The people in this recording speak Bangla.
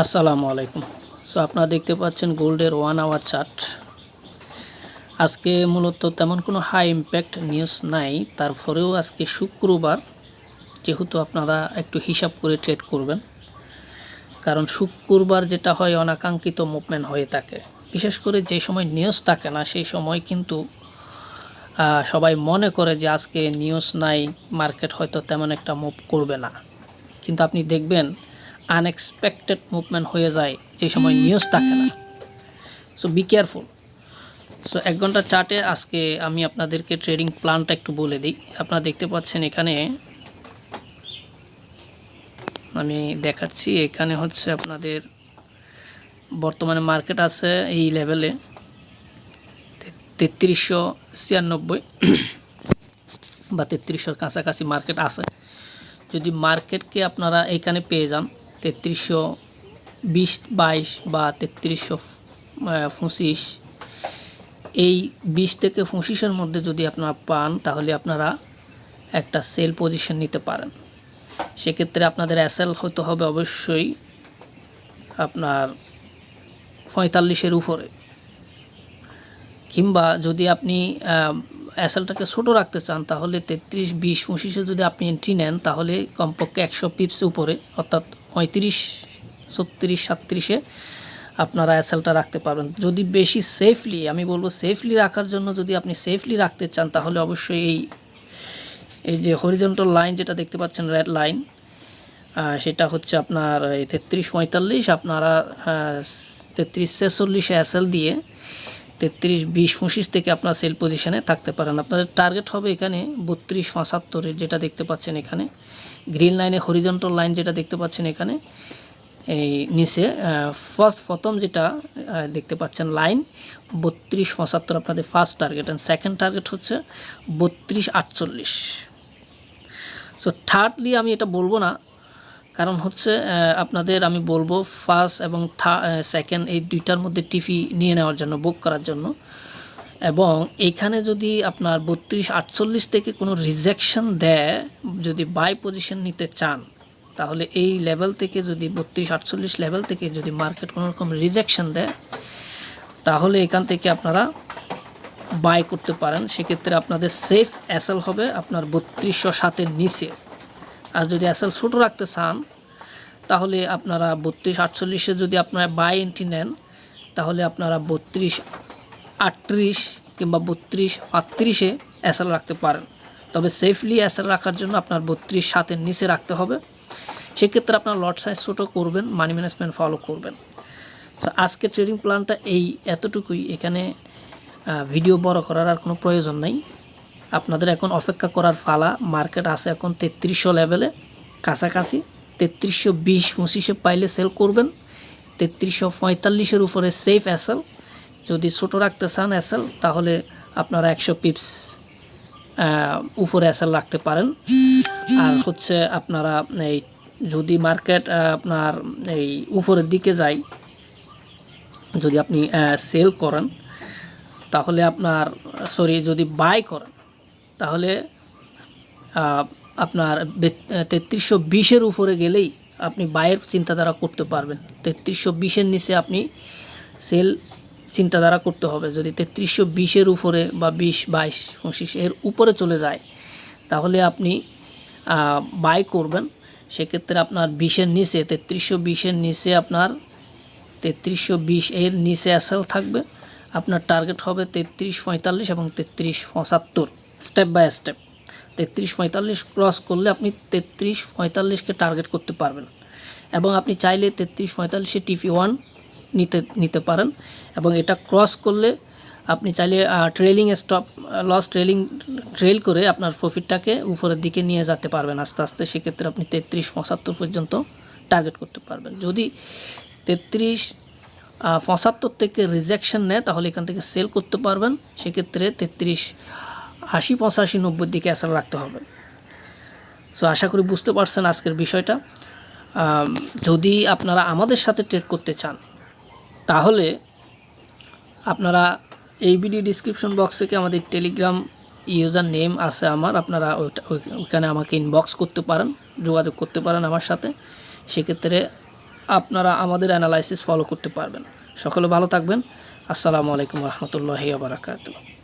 আসসালামু আলাইকুম। সো আপনারা দেখতে পাচ্ছেন গোল্ডের 1 আওয়ার চার্ট। আজকে মূলত তেমন কোনো হাই ইম্প্যাক্ট নিউজ নাই, তারপরেও আজকে শুক্রবার, যেহেতু আপনারা একটু হিসাব করে ট্রেড করবেন, কারণ শুক্রবার যেটা হয় অনাকাঙ্ক্ষিত মুভমেন্ট হয়ে থাকে। বিশেষ করে যে সময় নিউজ থাকে না সেই সময় কিন্তু সবাই মনে করে যে আজকে নিউজ নাই, মার্কেট হয়তো তেমন একটা মুভ করবে না, কিন্তু আপনি দেখবেন আনএক্সপেক্টেড মুভমেন্ট হয়ে যায় যে সময় নিউজ থাকে না। So be careful. সো 1 ঘন্টার চার্টে আজকে আমি আপনাদেরকে ট্রেডিং প্ল্যানটা একটু বলে দিই। আপনারা দেখতে পাচ্ছেন এখানে আমি দেখাচ্ছি, এখানে হচ্ছে আপনাদের বর্তমানে মার্কেট আছে এই লেভেলে 3396 বা 3300 কাছাকাছি মার্কেট আছে। যদি মার্কেটকে আপনারা এখানে পেয়ে যান 3320-22 বা 3325, এই 20 থেকে 25-এর মধ্যে যদি আপনারা পান তাহলে আপনারা একটা সেল পজিশন নিতে পারেন। সেক্ষেত্রে আপনাদের এসএল হতে হবে অবশ্যই আপনার 45-এর উপরে, কিংবা যদি আপনি এসএলটাকে ছোটো রাখতে চান তাহলে 33, 20, 25-এ যদি আপনি এন্ট্রি নেন তাহলে কমপক্ষে 100 পিপস উপরে, অর্থাৎ 35, 36, 37-এ আপনারা এসএলটা রাখতে পারবেন। যদি বেশি সেফলি, আমি বলবো সেফলি রাখার জন্য, যদি আপনি সেফলি রাখতে চান তাহলে অবশ্যই এই যে হরিজন্টাল লাইন যেটা দেখতে পাচ্ছেন, রেড লাইন, সেটা হচ্ছে আপনার 33-45, আপনারা 33-46-এ এসএল দিয়ে 33-20-25 থেকে আপনার সেল পজিশনে থাকতে পারেন। আপনাদের টার্গেট হবে এখানে 32-75, যেটা দেখতে পাচ্ছেন এখানে গ্রিন লাইনে, হরিজন্টাল লাইন যেটা দেখতে পাচ্ছেন এখানে এই নিচে প্রথম যেটা দেখতে পাচ্ছেন লাইন 32-75 আপনাদের first target, and second target হচ্ছে 32-48। সো থার্ডলি আমি এটা বলবো না, কারণ হচ্ছে আপনাদের আমি বলবো ফার্স্ট এবং সেকেন্ড এই দুইটার মধ্যে টিফি নিয়ে নেওয়ার জন্য, বুক করার জন্য। এবং এইখানে যদি আপনার 32-48 থেকে কোনো রিজেকশন দেয়, যদি বাই পজিশন নিতে চান তাহলে এই লেভেল থেকে, যদি 32-48 লেভেল থেকে যদি মার্কেট কোনো রকম রিজেকশন দেয় তাহলে এখান থেকে আপনারা বাই করতে পারেন। সেক্ষেত্রে আপনাদের সেফ এসএল হবে আপনার 3207-এর নিচে। আর যদি এসএল ছোটো রাখতে চান তাহলে আপনারা 32-48-এ যদি আপনারা বাই এন্ট্রি নেন তাহলে আপনারা 32-38 কিংবা 32-35-এ এসএল রাখতে পারেন। তবে সেফলি এসএল রাখার জন্য আপনার 32-7-এর নিচে রাখতে হবে। সেক্ষেত্রে আপনার লট সাইজ ছোটো করবেন, মানি ম্যানেজমেন্ট ফলো করবেন। তো আজকে ট্রেডিং প্ল্যানটা এতটুকুই। এখানে ভিডিও বড় করার আর কোনো প্রয়োজন নেই। আপনাদের এখন অপেক্ষা করার ফালা। মার্কেট আছে এখন 3300 লেভেলে কাছাকাছি। 3320-25-এ পাইলে সেল করবেন। 3345-এর উপরে সেফ এসএল। যদি ছোটো রাখতে চান এসএল তাহলে আপনারা 100 পিপস উপরে এসএল রাখতে পারেন। আর হচ্ছে আপনারা এই যদি মার্কেট আপনার এই উপরের দিকে যায়, যদি আপনি সেল করেন তাহলে আপনার যদি বাই করেন তাহলে আপনার 3320-এর উপরে গেলেই আপনি বাইয়ের চিন্তাধারা করতে পারবেন। 3320-এর নিচে আপনি সেল চিন্তাধারা করতে হবে। যদি 3320-এর উপরে বা 20, 22, 25 এর উপরে চলে যায় তাহলে আপনি বাই করবেন। সেক্ষেত্রে আপনার 20-এর নিচে, 3320-এর নিচে আপনার 3320 এর নিচে এসএল থাকবে। আপনার টার্গেট হবে 33-45 এবং 33-75, স্টেপ বাই স্টেপ। 33-45 ক্রস করলে আপনি 33-45-কে টার্গেট করতে পারবেন, এবং আপনি চাইলে 33-45-এ TP1 নিতে পারেন, এবং এটা ক্রস করলে আপনি চাইলে ট্রেলিং স্টপ লস ট্রেল করে আপনার প্রফিটটাকে উপরের দিকে নিয়ে যেতে পারবেন আস্তে আস্তে। সেক্ষেত্রে আপনি 33-75 পর্যন্ত টার্গেট করতে পারবেন। যদি 33-75 থেকে রিজেকশন নেয় তাহলে এখান থেকে সেল করতে পারবেন। সেক্ষেত্রে 33-80-85-90-এর দিকে এসএল রাখতে হবে। সো আশা করি বুঝতে পারছেন আজকের বিষয়টা। যদি আপনারা আমাদের সাথে ট্রেড করতে চান তাহলে আপনারা এই ভিডিও ডিসক্রিপশন বক্স থেকে আমাদের টেলিগ্রাম ইউজার নেম আছে আমার, আপনারা ওইখানে আমাকে ইনবক্স করতে পারেন, যোগাযোগ করতে পারেন আমার সাথে। সেক্ষেত্রে আপনারা আমাদের অ্যানালাইসিস ফলো করতে পারবেন। সকলে ভালো থাকবেন। আসসালামু আলাইকুম রহমতুল্লাহি ওয়া বারাকাতুহু।